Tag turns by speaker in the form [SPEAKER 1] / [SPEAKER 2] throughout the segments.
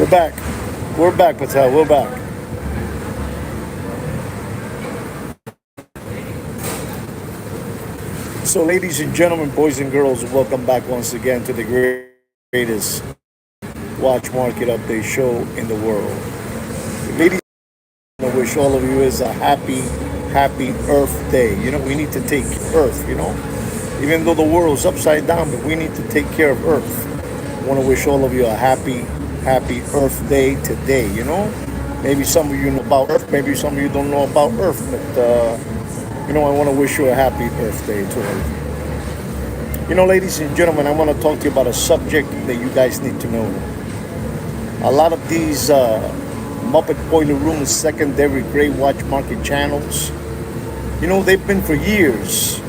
[SPEAKER 1] We're back. We're back, Patel. We're back. So, ladies and gentlemen, boys and girls, welcome back once again to the greatest watch market update show in the world. Ladies, I wish all of you is a happy Earth Day. You know, we need to take Earth, even though the world's upside down, but we need to take care of Earth. I want to wish all of you a happy Earth Day today. Maybe some of you know about Earth, maybe some of you don't know about Earth, but I want to wish you a happy Earth Day to all of you. Ladies and gentlemen, I want to talk to you about a subject that you guys need to know. A lot of these Muppet Boiler Room secondary gray watch market channels, they've been for years,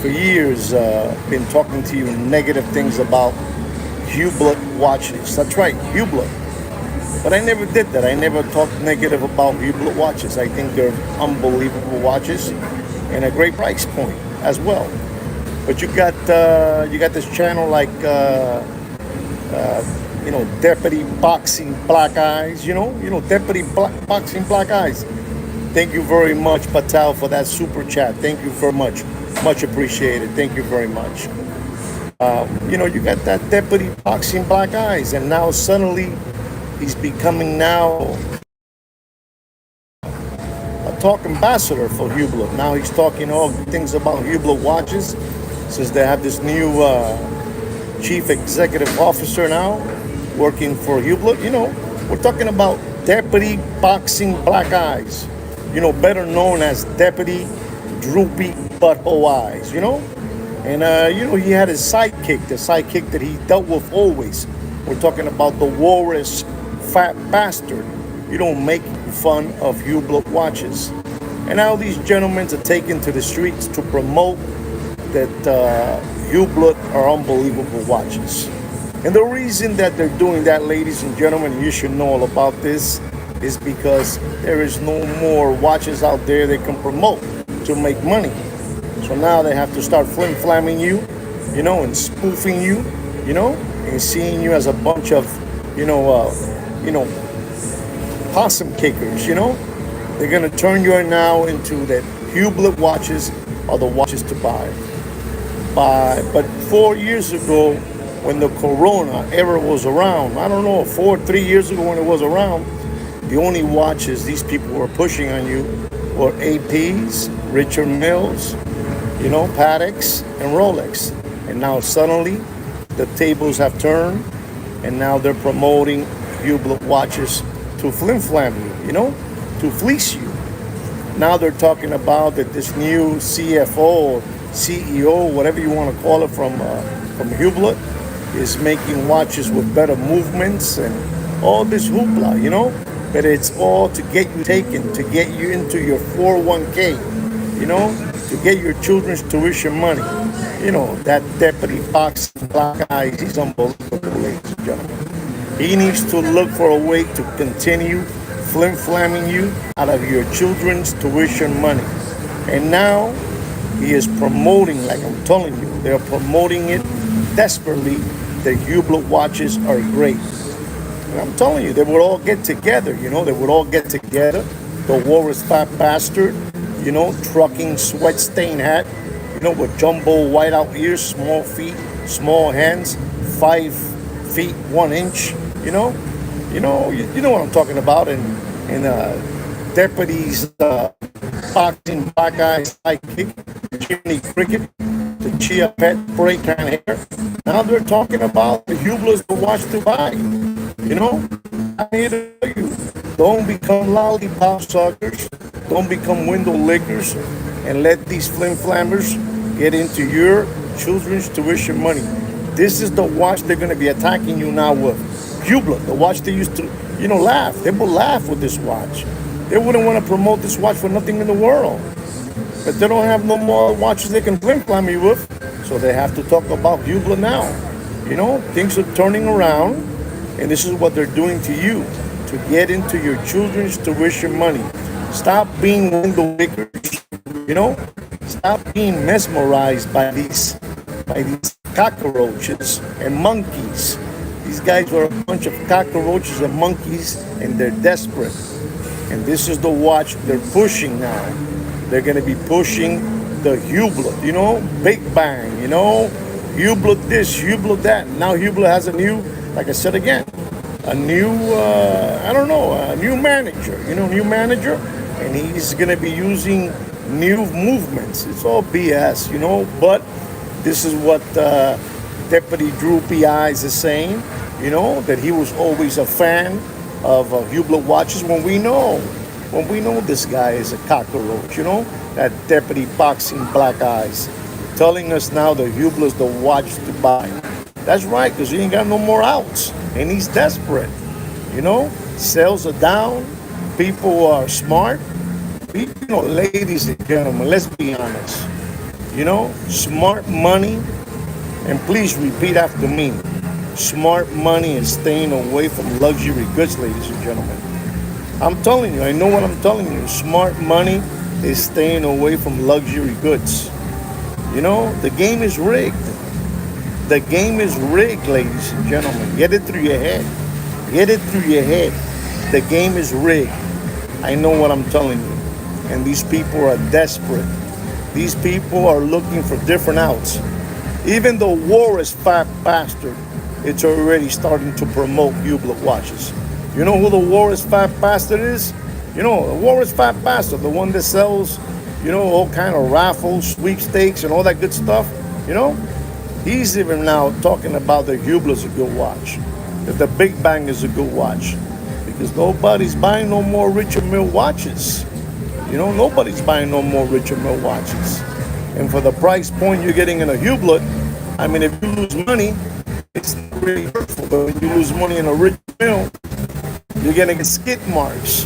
[SPEAKER 1] been talking to you negative things about Hublot watches. That's right, Hublot. But I never did that. I never talked negative about Hublot watches. I think they're unbelievable watches and a great price point as well. But you got this channel like Deputy Boxing Black Eyes. Deputy Boxing Black Eyes. Thank you very much, Patel, for that super chat. Thank you very much. Much appreciated. Thank you very much. You got that Deputy Boxing Black Eyes, and now suddenly he's becoming now a talk ambassador for Hublot. Now he's talking all things about Hublot watches, since they have this new chief executive officer now working for Hublot. We're talking about Deputy Boxing Black Eyes, better known as Deputy Droopy Butthole Eyes, And, he had his sidekick, the sidekick that he dealt with always. We're talking about the Walrus Fat Bastard, making fun of Hublot watches. And now these gentlemen are taken to the streets to promote that Hublot are unbelievable watches. And the reason that they're doing that, ladies and gentlemen, and you should know all about this, is because there is no more watches out there they can promote to make money. So now they have to start flim-flamming you, and spoofing you, and seeing you as a bunch of, possum kickers, They're going to turn you now into that Hublot watches are the watches to buy. But 4 years ago, when the Corona era was around, I don't know, 3 years ago when it was around, the only watches these people were pushing on you were APs, Richard Milles, Pateks, and Rolex. And now suddenly, the tables have turned, and now they're promoting Hublot watches to flim-flam you, to fleece you. Now they're talking about that this new CFO or CEO, whatever you want to call it, from Hublot, is making watches with better movements and all this hoopla, But it's all to get you taken, to get you into your 401k, to get your children's tuition money. That Deputy Boxing Black Eyes, he's unbelievable, ladies and gentlemen. He needs to look for a way to continue flim-flamming you out of your children's tuition money. And now he is promoting, like I'm telling you, they're promoting it desperately, that Hublot watches are great. And I'm telling you, they would all get together, they would all get together. The Walrus Fat Bastard, trucking sweat stain hat, with jumbo whiteout ears, small feet, small hands, 5 feet 1 inch, you know what I'm talking about. And Deputy's Boxing Black Eyes sidekick, Jiminy Cricket, the Chia Pet break kind of hair. Now they're talking about the Hublot's to watch to buy. I'm here to tell you, don't become lollipop suckers, don't become window lickers, and let these flim-flammers get into your children's tuition money. This is the watch they're going to be attacking you now with. Hublot, the watch they used to, laugh. They would laugh with this watch. They wouldn't want to promote this watch for nothing in the world. But they don't have no more watches they can flim-flam you with, so they have to talk about Hublot now. Things are turning around, and this is what they're doing to you to get into your children's tuition money. Stop being window lickers, Stop being mesmerized by these cockroaches and monkeys. These guys are a bunch of cockroaches and monkeys, and they're desperate. And this is the watch they're pushing now. They're going to be pushing the Hublot, Big Bang, Hublot this, Hublot that. Now Hublot has a new, like I said again, a new, a new manager, new manager, and he's going to be using new movements. It's all BS, but this is what Deputy Droopy Eyes is saying, that he was always a fan of Hublot watches when we know this guy is a cockroach, that Deputy Boxing Black Eyes telling us now that Hublot's the watch to buy. That's right, because he ain't got no more outs, and he's desperate, Sales are down, people are smart, ladies and gentlemen, let's be honest, smart money, and please repeat after me, smart money is staying away from luxury goods, ladies and gentlemen. I'm telling you, I know what I'm telling you. Smart money is staying away from luxury goods. The game is rigged. The game is rigged, ladies and gentlemen. Get it through your head. Get it through your head. The game is rigged. I know what I'm telling you. And these people are desperate. These people are looking for different outs. Even the Warris fat bastard, it's already starting to promote Hublot watches. You know who the Warris fat bastard is? The Warris fat bastard, the one that sells, all kind of raffles, sweepstakes, and all that good stuff. He's even now talking about the Hublot's a good watch, that the Big Bang is a good watch, because nobody's buying no more Richard Mille watches. Nobody's buying no more Richard Mille watches. And for the price point you're getting in a Hublot, I mean, if you lose money, it's not really hurtful. But when you lose money in a Richard Mille, you're going to get skid marks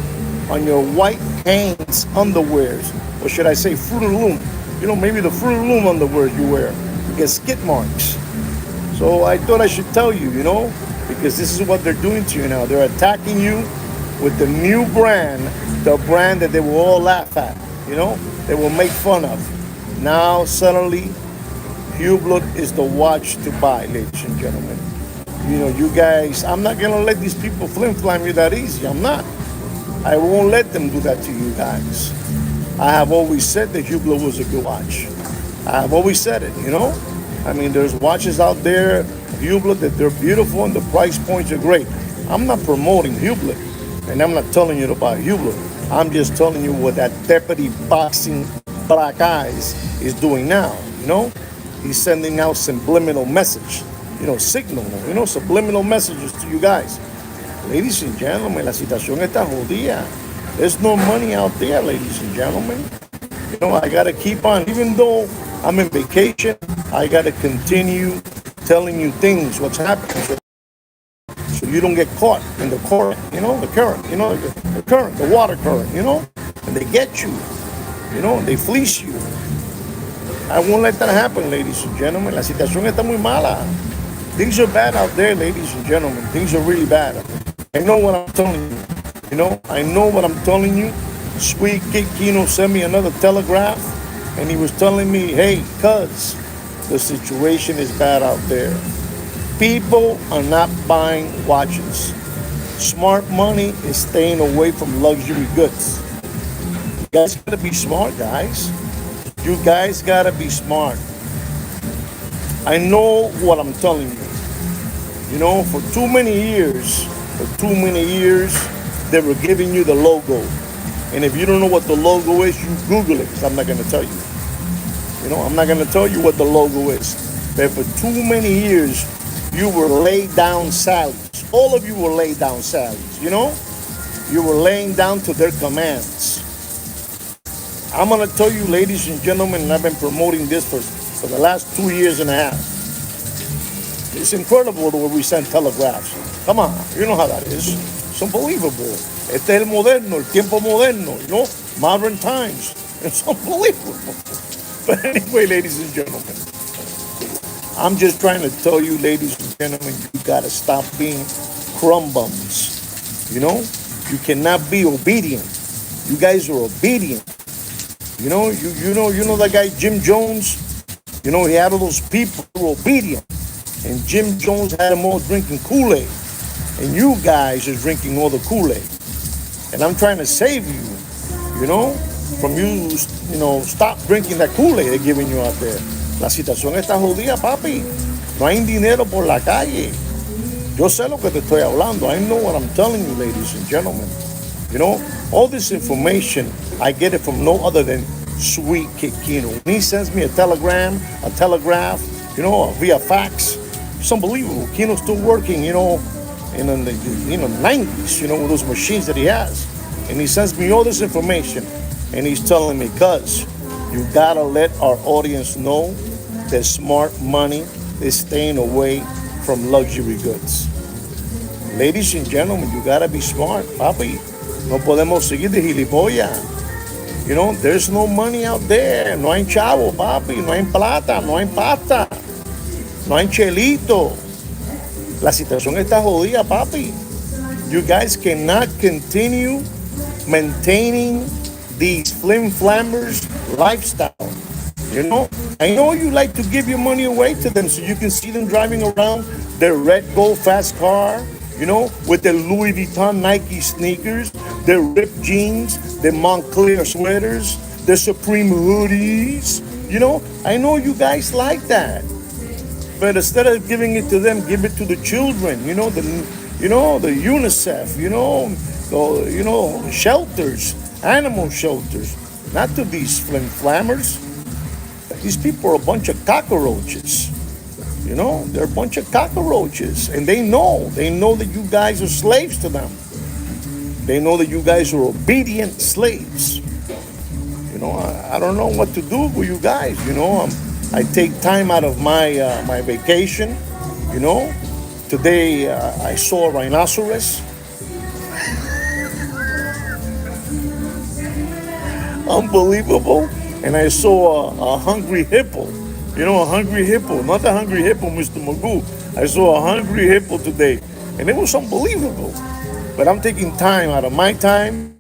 [SPEAKER 1] on your white Hanes underwears. Or should I say Fruit of the Loom? Maybe the Fruit of the Loom underwear you wear. You get skid marks. So I thought I should tell you, because this is what they're doing to you now. They're attacking you with the new brand, the brand that they will all laugh at, they will make fun of. Now, suddenly, Hublot is the watch to buy, ladies and gentlemen. You guys, I'm not going to let these people flim-flam you that easy. I'm not. I won't let them do that to you guys. I have always said that Hublot was a good watch. I have always said it, I mean, there's watches out there, Hublot, that they're beautiful and the price points are great. I'm not promoting Hublot, and I'm not telling you about Hublot. I'm just telling you what that Deputy Boxing Black Eyes is doing now, He's sending out subliminal message, subliminal messages to you guys. Ladies and gentlemen, la situación está jodida. There's no money out there, ladies and gentlemen. I got to keep on, even though I'm in vacation, I got to continue telling you things, what's happening, so you don't get caught in the current, the current, the current, the water current, and they get you, they fleece you. I won't let that happen, ladies and gentlemen. La situación está muy mala. Things are bad out there, ladies and gentlemen. Things are really bad. I know what I'm telling you. I know what I'm telling you. Sweet Kid Kino sent me another telegraph, and he was telling me, hey, cuz, the situation is bad out there. People are not buying watches. Smart money is staying away from luxury goods. You guys gotta be smart, guys. You guys gotta be smart. I know what I'm telling you. For too many years, they were giving you the logo. And if you don't know what the logo is, you Google it, because I'm not going to tell you. I'm not going to tell you what the logo is. But for too many years, you were laid down Sallies. All of you were laid down Sallies, You were laying down to their commands. I'm going to tell you, ladies and gentlemen, and I've been promoting this for the last 2 years and a half. It's incredible the way we send telegraphs. Come on, you know how that is. It's unbelievable. Este es el moderno, el tiempo moderno, modern times. It's unbelievable. But anyway, ladies and gentlemen, I'm just trying to tell you, ladies and gentlemen, you got to stop being crumb bums. You cannot be obedient. You guys are obedient. You know that guy Jim Jones? He had all those people who were obedient. And Jim Jones had them all drinking Kool-Aid. And you guys are drinking all the Kool-Aid. And I'm trying to save you, from stop drinking that Kool-Aid they're giving you out there. La situación está jodida, papi. No hay dinero por la calle. Yo sé lo que te estoy hablando. I know what I'm telling you, ladies and gentlemen. All this information, I get it from no other than Sweet Kid Kino. When he sends me a telegraph, via fax, it's unbelievable. Kino's still working, in the 90s, with those machines that he has. And he sends me all this information. And he's telling me, cuz, you gotta let our audience know that smart money is staying away from luxury goods. Ladies and gentlemen, you gotta be smart, papi. No podemos seguir de gilipollas. There's no money out there. No hay chavo, papi. No hay plata. No hay pasta. No hay chelito. La situación está jodida, papi. You guys cannot continue maintaining these flim-flammers lifestyle. I know you like to give your money away to them so you can see them driving around their red gold fast car, with their Louis Vuitton Nike sneakers, their ripped jeans, their Montclair sweaters, their Supreme hoodies. I know you guys like that. But instead of giving it to them, give it to the children, the UNICEF, shelters, animal shelters, not to these flim-flammers. These people are a bunch of cockroaches. They're a bunch of cockroaches. And they know that you guys are slaves to them. They know that you guys are obedient slaves. I don't know what to do with you guys. I take time out of my vacation. Today I saw a rhinoceros. Unbelievable. And I saw a hungry hippo. A hungry hippo. Not the hungry hippo, Mr. Magoo. I saw a hungry hippo today. And it was unbelievable. But I'm taking time out of my time,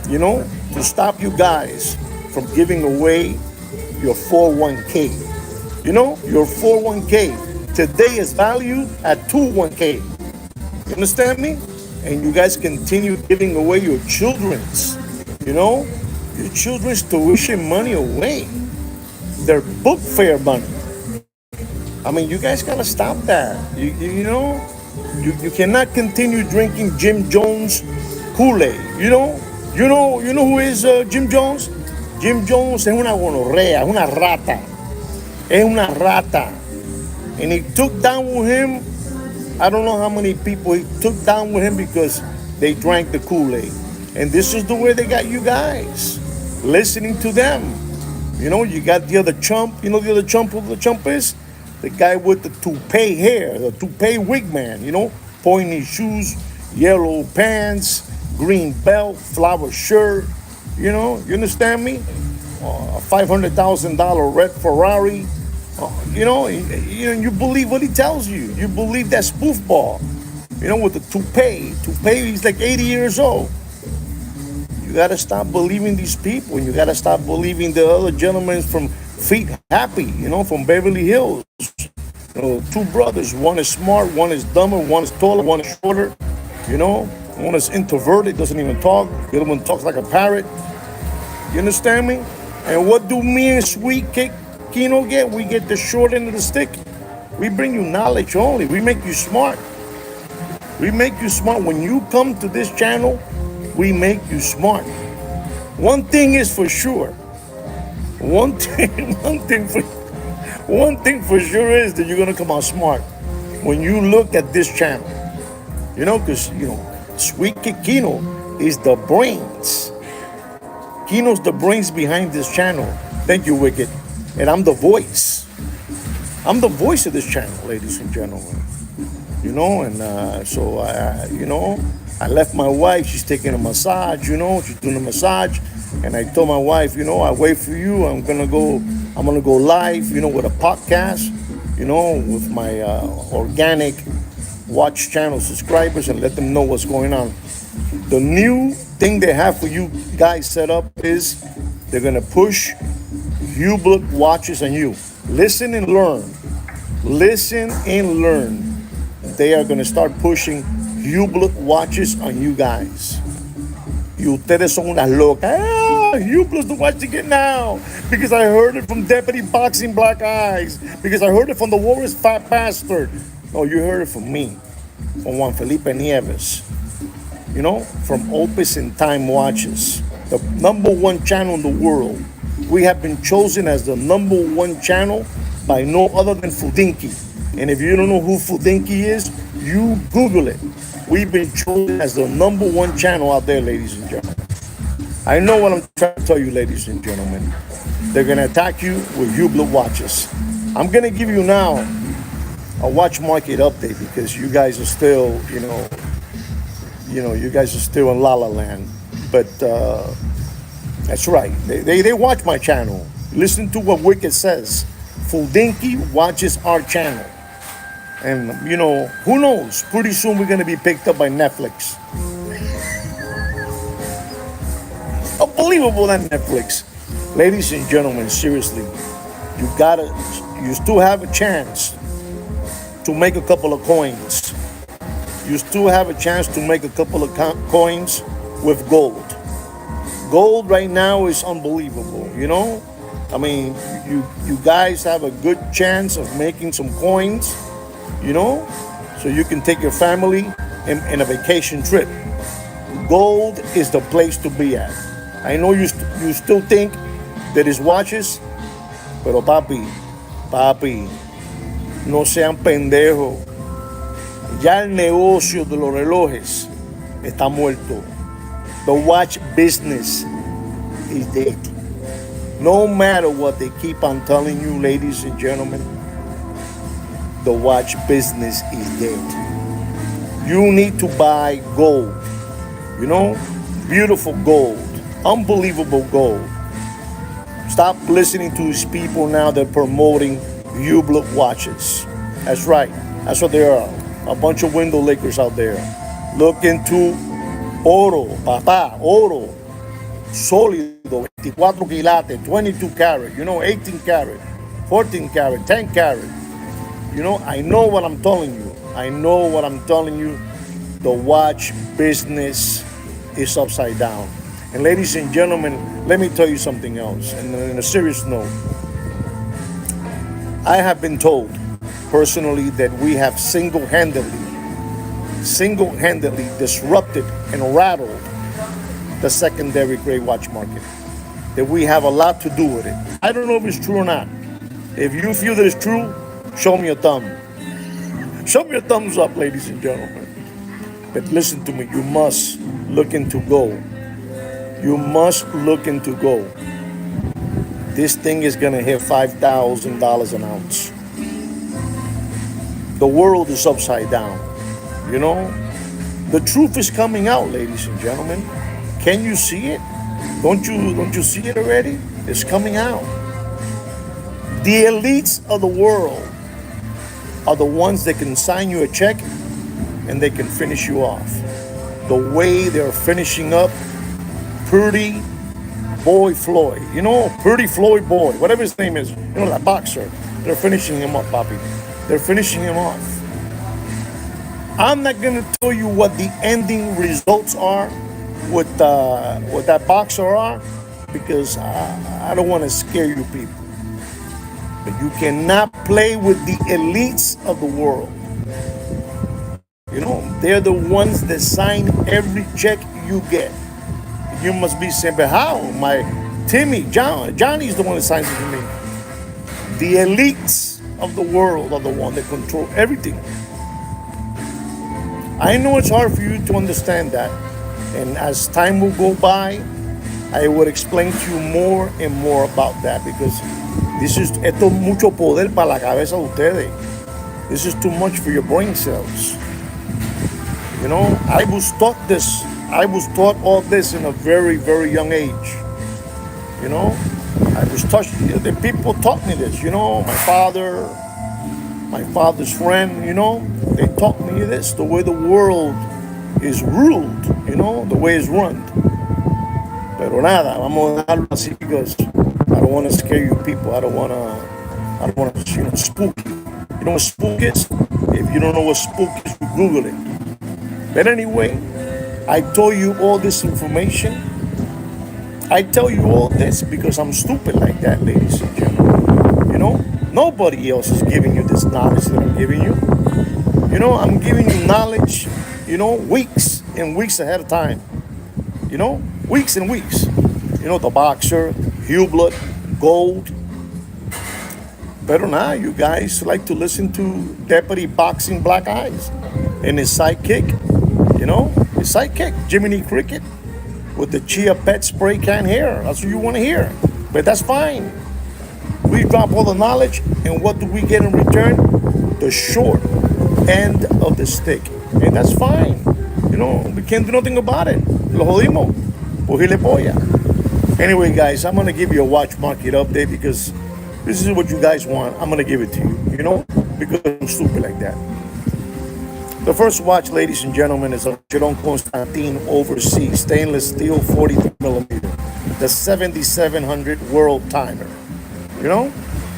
[SPEAKER 1] to stop you guys from giving away your 401k. Your 401k today is valued at 201k. You understand me? And you guys continue giving away your children's, your children's tuition money away. Their book fair money. I mean, you guys gotta stop that. You cannot continue drinking Jim Jones Kool-Aid. You know who is Jim Jones? Jim Jones es una gonorrea, es una rata. Es una rata. And he took down with him, I don't know how many people he took down with him because they drank the Kool-Aid. And this is the way they got you guys. Listening to them. You got the other chump. The other chump who the chump is? The guy with the toupee hair, the toupee wig man, pointy shoes, yellow pants, green belt, flower shirt, you understand me? A $500,000 red Ferrari, you believe what he tells you. You believe that spoof ball, with the toupee. He's like 80 years old. You got to stop believing these people, and you got to stop believing the other gentlemen from Feet Happy, from Beverly Hills. Two brothers. One is smart, one is dumber, one is taller, one is shorter. One is introverted, doesn't even talk. The other one talks like a parrot. You understand me? And what do me and Sweet Kid Kino get? We get the short end of the stick. We bring you knowledge only. We make you smart. We make you smart. When you come to this channel, we make you smart. One thing is for sure. One thing for sure is that you're gonna come out smart when you look at this channel. Because Sweet Kid Kino is the brains. Kino's the brains behind this channel. Thank you, Wicked. And I'm the voice. I'm the voice of this channel, ladies and gentlemen. I left my wife. She's taking a massage. She's doing a massage. And I told my wife, I wait for you. I'm gonna go live, with a podcast, with my organic watch channel subscribers and let them know what's going on. The new thing they have for you guys set up is they're gonna push Hublot watches on you. Listen and learn. Listen and learn. They are going to start pushing Hublot watches on you guys. Y ustedes son unas locas. Ah, Hublot's the watch to get now. Because I heard it from Deputy Boxing Black Eyes. Because I heard it from the Warriors Fat Bastard. No, you heard it from me. From Juan Felipe Nieves. You know, from Opus and Time Watches. The #1 channel in the world. We have been chosen as the #1 channel by no other than Fudinki. And if you don't know who Fudinki is, you Google it. We've been chosen as the #1 channel out there, ladies and gentlemen. I know what I'm trying to tell you, ladies and gentlemen. They're going to attack you with Hublot watches. I'm going to give you now a watch market update because you guys are still, you guys are still in La La Land. But that's right. They watch my channel. Listen to what Wicked says. Fudinki watches our channel. And, who knows? Pretty soon we're going to be picked up by Netflix. Unbelievable, that Netflix. Ladies and gentlemen, seriously, you still have a chance to make a couple of coins. You still have a chance to make a couple of coins with gold. Gold right now is unbelievable, I mean, you guys have a good chance of making some coins, so you can take your family in a vacation trip. Gold is the place to be at. I know you still think that it's watches, pero papi, no sean pendejos. Ya el negocio de los relojes está muerto. The watch business is dead. No matter what they keep on telling you, ladies and gentlemen, the watch business is dead. You need to buy gold, beautiful gold, unbelievable gold. Stop listening to these people now that are promoting Hublot watches. That's right. That's what they are. A bunch of window lickers out there. Look into oro, papá, oro. Sólido, 24 quilates, 22 carat, 18 carat, 14 carat, 10 carat. I know what I'm telling you. The watch business is upside down. And ladies and gentlemen, let me tell you something else. And in a serious note, I have been told personally that we have single-handedly disrupted and rattled the secondary gray watch market. That we have a lot to do with it. I don't know if it's true or not. If you feel that it's true, show me a thumb. Show me a thumbs up, ladies and gentlemen. But listen to me, you must look into gold. You must look into gold. This thing is gonna hit $5,000 an ounce. The world is upside down. The truth is coming out, ladies and gentlemen. Can you see it? Don't you see it already? It's coming out. The elites of the world are the ones that can sign you a check and they can finish you off. The way they're finishing up Pretty Boy Floyd, Pretty Floyd Boy, whatever his name is, that boxer. They're finishing him up, papi. They're finishing him off. I'm not gonna tell you what the ending results are with that boxer are, because I don't want to scare you people. But you cannot play with the elites of the world. They're the ones that sign every check you get. You must be saying, but how? Johnny's the one that signs it for me. The elites of the world are the ones that control everything. I know it's hard for you to understand that. And as time will go by, I would explain to you more and more about that, because esto es mucho poder para la cabeza de ustedes. This is too much for your brain cells. I was taught this. I was taught all this in a very, very young age. I was taught, the people taught me this, my father's friend, they taught me this, the way the world is ruled, the way it's run. Pero nada, vamos a dejarlo así because I don't want to scare you people. I don't want to, spook you. You know what spook is? If you don't know what spook is, Google it. But anyway, I told you all this information. I tell you all this because I'm stupid like that, ladies and gentlemen. You know, nobody else is giving you this knowledge that I'm giving you. You know, I'm giving you knowledge, weeks and weeks ahead of time. Weeks and weeks. The boxer, Hublet, Gold. But now you guys like to listen to Deputy Boxing Black Eyes and his sidekick, his sidekick, Jiminy Cricket, with the Chia Pet spray can hair. That's what you want to hear. But that's fine. We drop all the knowledge, and what do we get in return? The short end of the stick. And that's fine. We can't do nothing about it. Lo jodimos. Anyway, guys, I'm going to give you a watch market update because this is what you guys want. I'm going to give it to you, because I'm stupid like that. The first watch, ladies and gentlemen, is a Chiron Constantin Overseas stainless steel 43 millimeter, the 7700 world timer.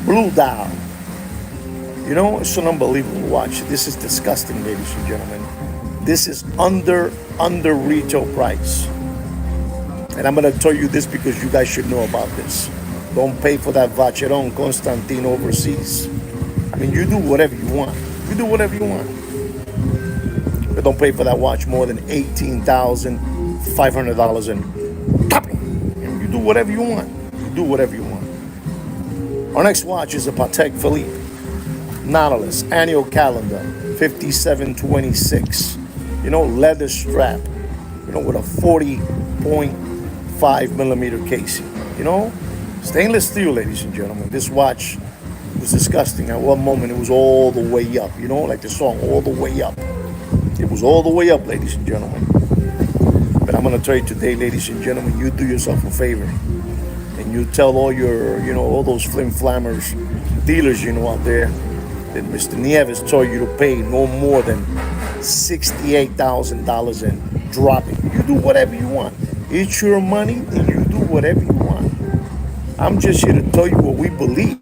[SPEAKER 1] Blue dial. It's an unbelievable watch. This is disgusting, ladies and gentlemen. This is under retail price. And I'm going to tell you this because you guys should know about this. Don't pay for that Vacheron Constantin Overseas. I mean, you do whatever you want. You do whatever you want. But don't pay for that watch more than $18,500 in copy. You do whatever you want. You do whatever you want. Our next watch is a Patek Philippe Nautilus annual calendar 5726. Leather strap. With a 40.5 millimeter casing. Stainless steel, ladies and gentlemen. This watch was disgusting. At one moment, it was all the way up. Like the song, all the way up. It was all the way up, ladies and gentlemen. But I'm going to tell you today, ladies and gentlemen, you do yourself a favor. And you tell all your, all those flim-flammers, dealers, out there, that Mr. Nieves told you to pay no more than $68,000 and drop it. You do whatever you want. It's your money, and you do whatever you want. I'm just here to tell you what we believe.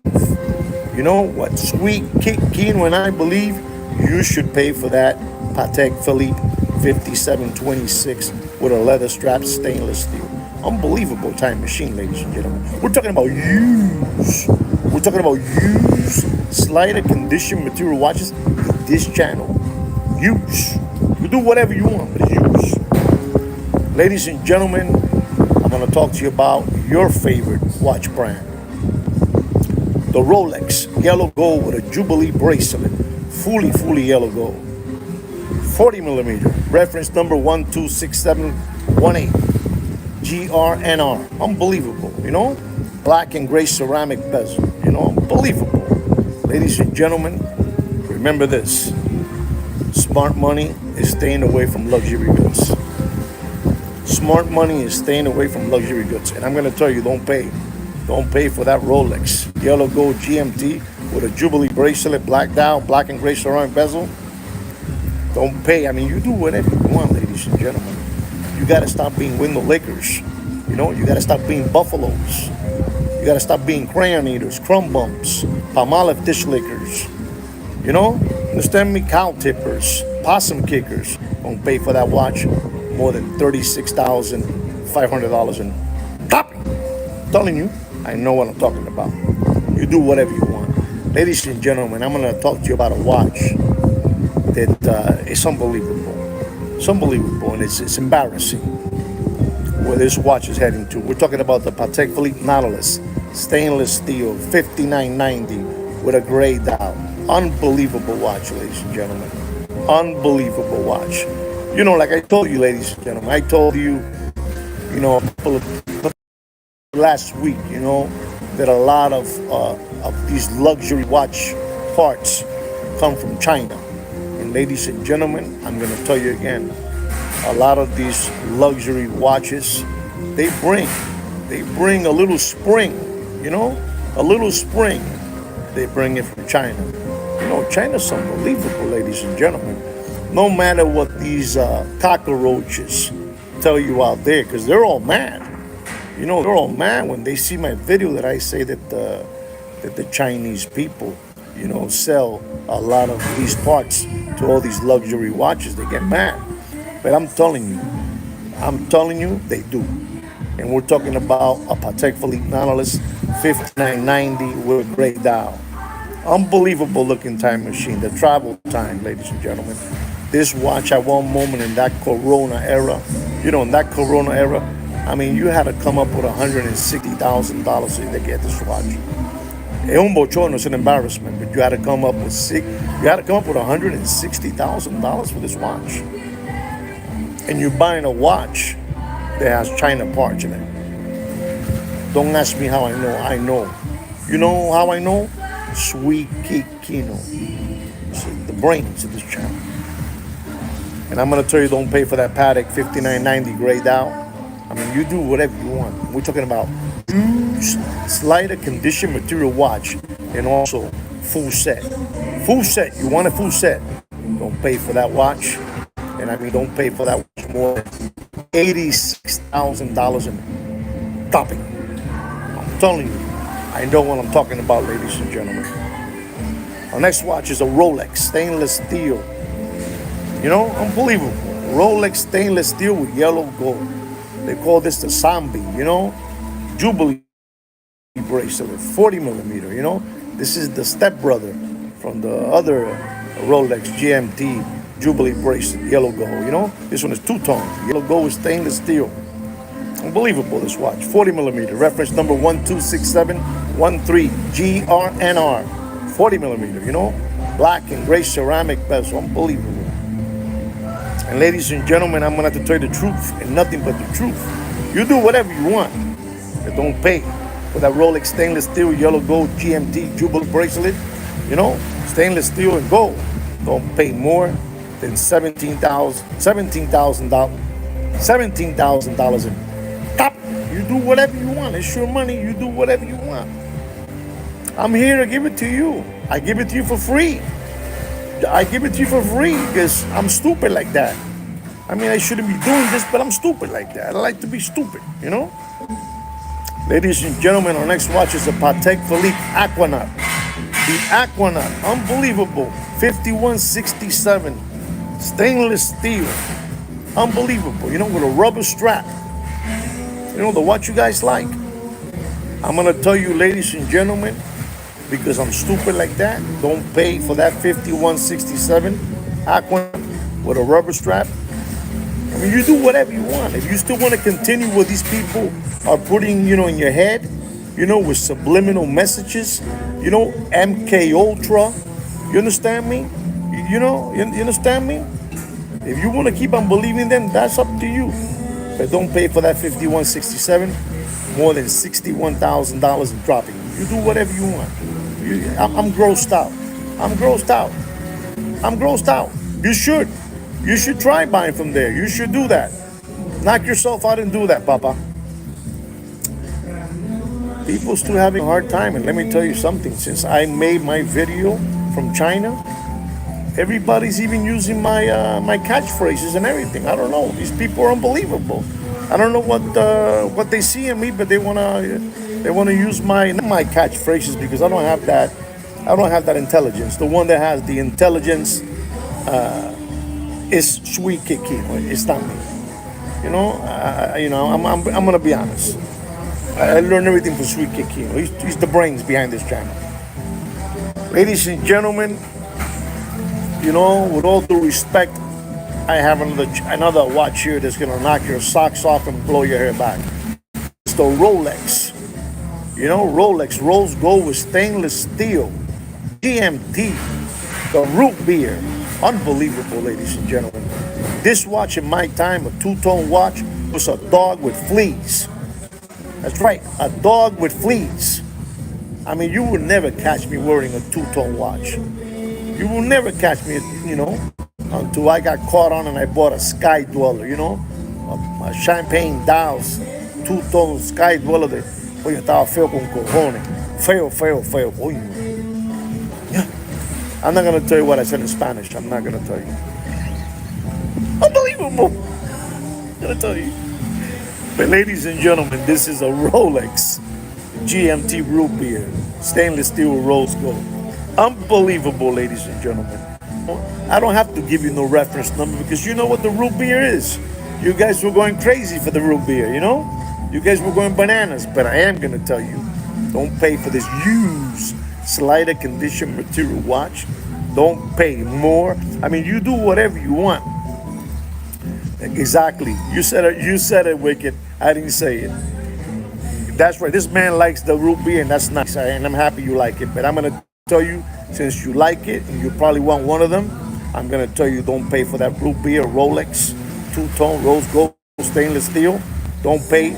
[SPEAKER 1] What Sweet Kino and I believe, you should pay for that Patek Philippe 5726 with a leather strap stainless steel. Unbelievable time machine, ladies and gentlemen. We're talking about used. We're talking about used slider condition material watches in this channel. Used. You do whatever you want, but it's used. Ladies and gentlemen, I'm going to talk to you about your favorite watch brand. The Rolex yellow gold with a Jubilee bracelet. Fully yellow gold. 40 millimeter. Reference number 126718. GRNR. Unbelievable, Black and gray ceramic bezel. Unbelievable. Ladies and gentlemen, remember this. Smart money is staying away from luxury goods. Smart money is staying away from luxury goods. And I'm going to tell you, don't pay for that Rolex yellow gold GMT with a Jubilee bracelet, black dial, black and gray ceramic bezel. Don't pay. I mean, you do whatever you want, ladies and gentlemen. You got to stop being window lickers. You got to stop being buffaloes. You got to stop being crayon eaters, crumb bumps, Palmolive dish lickers. Understand me? Cow tippers, possum kickers. Don't pay for that watch more than $36,500 in copy. I'm telling you, I know what I'm talking about. You do whatever you want. Ladies and gentlemen, I'm going to talk to you about a watch that is unbelievable. It's unbelievable, and it's embarrassing where this watch is heading to. We're talking about the Patek Philippe Nautilus stainless steel 5990 with a gray dial. Unbelievable watch, ladies and gentlemen. Unbelievable watch. Like I told you, ladies and gentlemen, I told you, a couple of last week, that a lot of these luxury watch parts come from China. And ladies and gentlemen, I'm going to tell you again, a lot of these luxury watches, they bring a little spring, a little spring. They bring it from China. China's unbelievable, ladies and gentlemen. No matter what these cockroaches tell you out there, because they're all mad. They're all mad when they see my video that I say that the Chinese people, sell a lot of these parts to all these luxury watches. They get mad. But I'm telling you, they do. And we're talking about a Patek Philippe Nautilus 5990 with a gray dial. Unbelievable looking time machine. The travel time, ladies and gentlemen. This watch at one moment in that Corona era, in that Corona era, I mean, you had to come up with $160,000 to get this watch. Es un bochorno, it's an embarrassment, but you had to come up with $160,000 for this watch. And you're buying a watch that has China parts in it. Don't ask me how I know. I know. You know how I know? Sweet Kikino. See, the brains of this channel. And I'm going to tell you, don't pay for that Patek 5990 gray dial. I mean, you do whatever you want. We're talking about used, slighter condition material watch, and also full set. Full set. You want a full set. Don't pay for that watch. And I mean, don't pay for that watch more than $86,000 in topping. I'm telling you, I know what I'm talking about, ladies and gentlemen. Our next watch is a Rolex stainless steel. Unbelievable. Rolex stainless steel with yellow gold. They call this the Sambi, Jubilee bracelet, 40 millimeter, This is the stepbrother from the other Rolex GMT Jubilee bracelet, yellow gold, This one is two-tone. Yellow gold with stainless steel. Unbelievable, this watch. 40 millimeter. Reference number 126713 GRNR. 40 millimeter, Black and gray ceramic bezel. Unbelievable. And ladies and gentlemen, I'm going to have to tell you the truth and nothing but the truth. You do whatever you want, but don't pay for that Rolex stainless steel yellow gold GMT Jubilee bracelet. Stainless steel and gold. Don't pay more than $17,000 in top. You do whatever you want. It's your money. You do whatever you want. I'm here to give it to you. I give it to you for free. I give it to you for free because I'm stupid like that. I mean, I shouldn't be doing this, but I'm stupid like that. I like to be stupid, Ladies and gentlemen, our next watch is a Patek Philippe Aquanaut. The Aquanaut, unbelievable. 5167, stainless steel. Unbelievable, with a rubber strap. The watch you guys like. I'm going to tell you, ladies and gentlemen, because I'm stupid like that, don't pay for that 5167 Aquanaut with a rubber strap. I mean, you do whatever you want. If you still want to continue what these people are putting, in your head, with subliminal messages, MK Ultra, you understand me? You understand me? If you want to keep on believing them, that's up to you. But don't pay for that 5167 more than $61,000 in dropping. You do whatever you want. I'm grossed out. I'm grossed out. I'm grossed out. You should. You should try buying from there. You should do that. Knock yourself out and do that, Papa. People still having a hard time. And let me tell you something. Since I made my video from China, everybody's even using my my catchphrases and everything. I don't know. These people are unbelievable. I don't know what they see in me, but they wanna use my catchphrases because I don't have that. I don't have that intelligence. The one that has the intelligence is Sweet Kikino. It's not me. I'm gonna be honest. I learned everything from Sweet Kikino. He's the brains behind this channel. Ladies and gentlemen, with all due respect, I have another watch here that's gonna knock your socks off and blow your hair back. It's the Rolex. Rolex rose gold with stainless steel. GMT, the root beer. Unbelievable, ladies and gentlemen. This watch in my time, a two-tone watch, was a dog with fleas. That's right, a dog with fleas. I mean, you will never catch me wearing a two-tone watch. You will never catch me, until I got caught on and I bought a Sky Dweller, a Champagne Dials, two-tone Sky Dweller. Oye, estaba feo con cojones. Feo. Oye. Yeah. I'm not going to tell you what I said in Spanish. I'm not going to tell you. Unbelievable. I'm going to tell you. But ladies and gentlemen, this is a Rolex GMT root beer, stainless steel rose gold. Unbelievable, ladies and gentlemen. I don't have to give you no reference number because you know what the root beer is. You guys were going crazy for the root beer, you know? You guys were going bananas, but I am going to tell you, don't pay for this used slider condition material watch. Don't pay more. I mean, you do whatever you want. Exactly. You said it. You said it, Wicked. I didn't say it. That's right. This man likes the root beer, and that's nice. And I'm happy you like it. But I'm gonna tell you, since you like it, and you probably want one of them, I'm gonna tell you, don't pay for that root beer Rolex, two-tone rose gold stainless steel. Don't pay.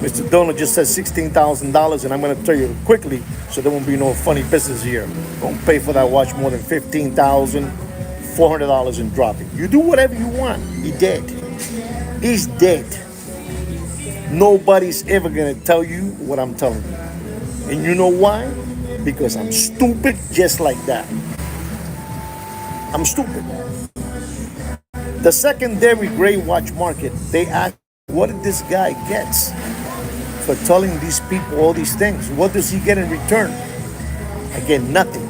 [SPEAKER 1] Mr. Donald just said $16,000, and I'm gonna tell you quickly, so there won't be no funny business here. Don't pay for that watch more than $15,400 and drop it. You do whatever you want. He dead. He's dead. Nobody's ever gonna tell you what I'm telling you. And you know why? Because I'm stupid just like that. I'm stupid. The secondary gray watch market, they ask, what did this guy get for telling these people all these things? What does he get in return? I get nothing.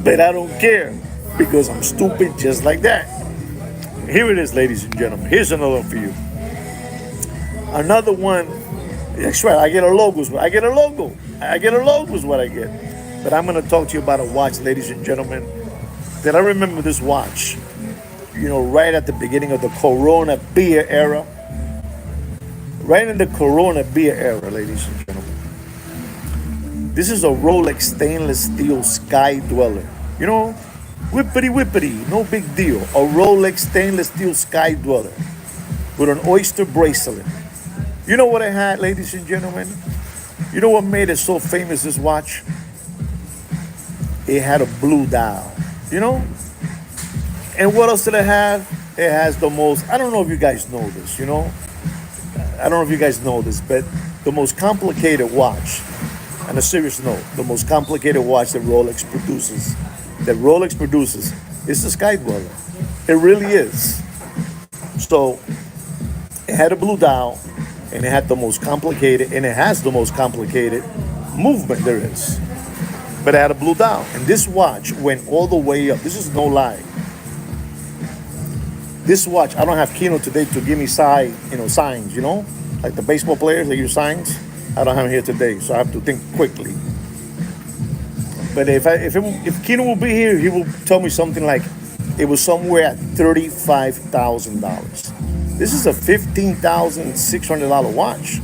[SPEAKER 1] But I don't care because I'm stupid just like that. Here it is, ladies and gentlemen. Here's another one for you. Another one. That's right. I get a logo. I get a logo. I get a logo is what I get. But I'm going to talk to you about a watch, ladies and gentlemen, that I remember this watch. You know, right at the beginning of the Corona beer era. Right in the Corona beer era, ladies and gentlemen. This is a Rolex stainless steel Sky Dweller. You know, whippity, no big deal. A Rolex stainless steel Sky Dweller with an oyster bracelet. You know what I had, ladies and gentlemen? You know what made it so famous, this watch? It had a blue dial, you know? And what else did it have? It has the most, I don't know if you guys know this, you know? I don't know if you guys know this, but the most complicated watch, on a serious note, the most complicated watch that Rolex produces is the Sky Dweller. It really is. So it had a blue dial, and it had the most complicated, and it has the most complicated movement there is. But it had a blue dial, and this watch went all the way up. This is no lie. This watch, I don't have Kino today to give me signs, you know, like the baseball players, they use signs. I don't have him here today, so I have to think quickly. But if Kino will be here, he will tell me something like it was somewhere at $35,000. This is a $15,600 watch.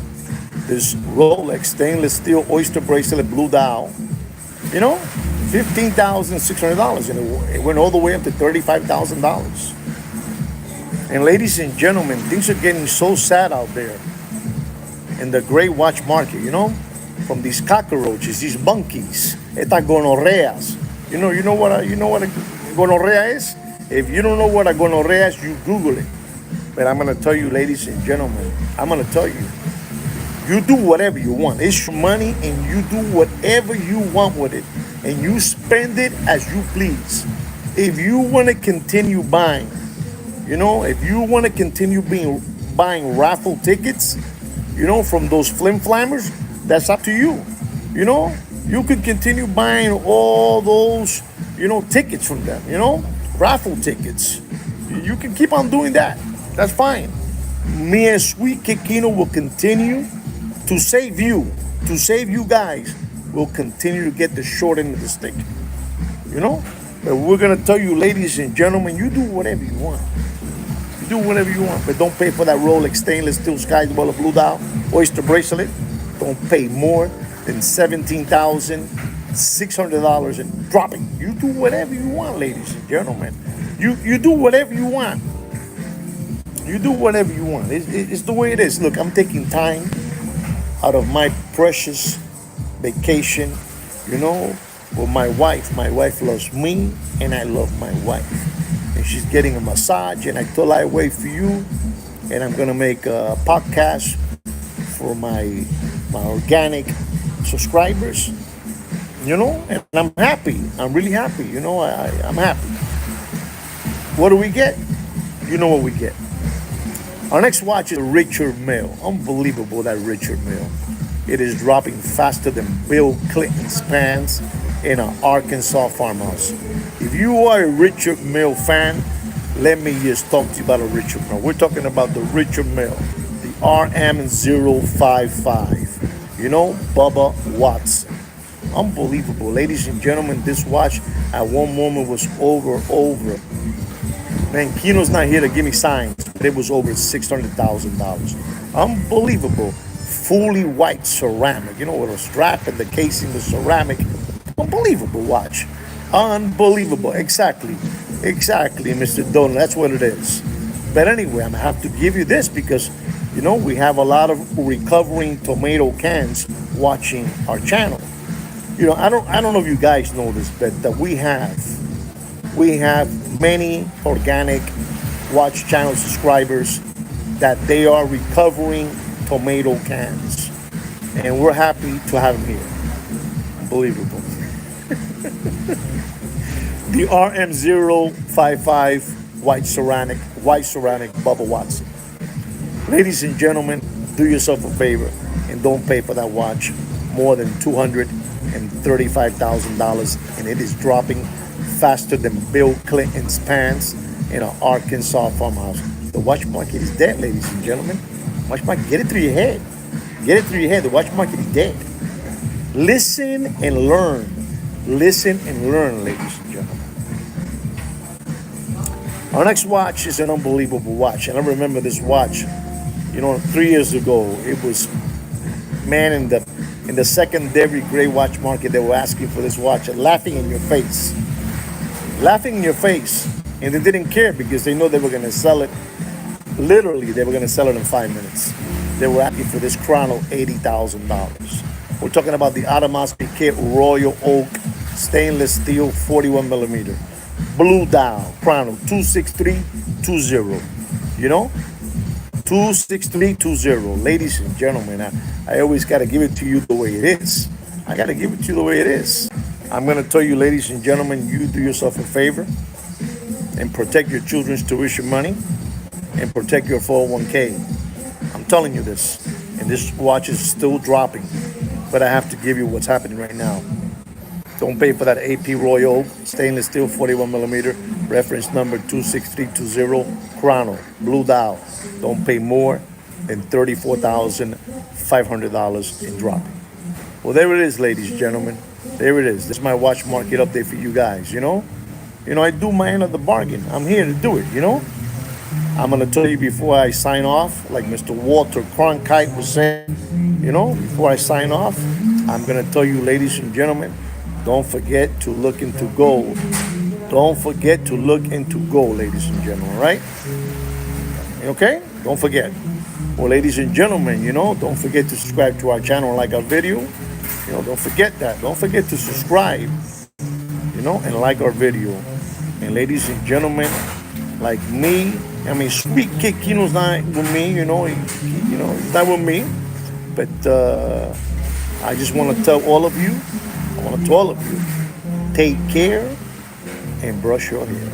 [SPEAKER 1] This Rolex stainless steel oyster bracelet blue dial, you know, $15,600, and it went all the way up to $35,000. And ladies and gentlemen, things are getting so sad out there in the gray watch market, you know, from these cockroaches, these monkeys, estas gonorreas. You know what a gonorrea is? If you don't know what a gonorrea is, you Google it. But I'm gonna tell you, ladies and gentlemen, I'm gonna tell you, you do whatever you want. It's your money, and you do whatever you want with it, and you spend it as you please. If you want to continue buying, you know, if you want to continue buying raffle tickets, you know, from those flim flammers, that's up to you. You know, you can continue buying all those, you know, tickets from them, you know, raffle tickets. You can keep on doing that. That's fine. Me and Sweet Kikino will continue to save you guys. We'll continue to get the short end of the stick. You know? But we're going to tell you, ladies and gentlemen, you do whatever you want. You do whatever you want, but don't pay for that Rolex stainless steel Sky Dweller blue dial oyster bracelet. Don't pay more than $17,600 and drop it. You do whatever you want, ladies and gentlemen. You do whatever you want. You do whatever you want. It's the way it is. Look, I'm taking time out of my precious vacation, you know, with my wife. My wife loves me, and I love my wife. And she's getting a massage, and I told her I wait for you, and I'm gonna make a podcast for my organic subscribers, you know, and I'm happy. I'm really happy, you know. I'm happy. What do we get? You know what we get. Our next watch is Richard Mille. Unbelievable, that Richard Mille. It is dropping faster than Bill Clinton's pants in an Arkansas farmhouse. If you are a Richard Mille fan, let me just talk to you about a Richard Mille. We're talking about the Richard Mille, the RM055. You know, Bubba Watson. Unbelievable. Ladies and gentlemen, this watch at one moment was over. Man, Kino's not here to give me signs, but it was over $600,000. Unbelievable. Fully white ceramic. You know, with a strap and the casing, the ceramic. Unbelievable watch. Unbelievable. Exactly, Mr. Donald. That's what it is. But anyway, I'm gonna have to give you this because, you know, we have a lot of recovering tomato cans watching our channel. You know, I don't know if you guys know this, but that we have many organic watch channel subscribers that they are recovering tomato cans, and we're happy to have them here. Unbelievable. The RM055 white ceramic Bubba Watson. Ladies and gentlemen, do yourself a favor and don't pay for that watch more than $235,000, and it is dropping faster than Bill Clinton's pants in an Arkansas farmhouse. The watch market is dead, ladies and gentlemen. Watch market, get it through your head. Get it through your head. The watch market is dead. Listen and learn. Listen and learn, ladies and gentlemen. Our next watch is an unbelievable watch, and I remember this watch. You know, 3 years ago, it was, man, in the secondary gray watch market, they were asking for this watch and laughing in your face. Laughing in your face. And they didn't care because they know they were going to sell it. Literally, they were going to sell it in 5 minutes. They were asking for this Chrono $80,000. We're talking about the Audemars Piguet Royal Oak stainless steel 41 millimeter. Blue dial, Chrono 26320. You know? 26320. Ladies and gentlemen, I always got to give it to you the way it is. I got to give it to you the way it is. I'm going to tell you, ladies and gentlemen, you do yourself a favor and protect your children's tuition money and protect your 401k. I'm telling you this. And this watch is still dropping. But I have to give you what's happening right now. Don't pay for that AP Royal stainless steel 41 millimeter, reference number 26320, Chrono, blue dial. Don't pay more than $34,500 in dropping. Well, there it is, ladies and gentlemen. There it is. This is my watch market update for you guys, you know? You know, I do my end of the bargain. I'm here to do it, you know? I'm going to tell you before I sign off, like Mr. Walter Cronkite was saying, you know, before I sign off, I'm going to tell you, ladies and gentlemen, don't forget to look into gold. Don't forget to look into gold, ladies and gentlemen, right? Okay? Don't forget. Well, ladies and gentlemen, you know, don't forget to subscribe to our channel and like our video. You know, don't forget that. Don't forget to subscribe, you know, and like our video. And ladies and gentlemen, like me, I mean, Sweet Kid Kino's not with me, you know, he's not with me. But I just want to tell all of you, take care and brush your hair.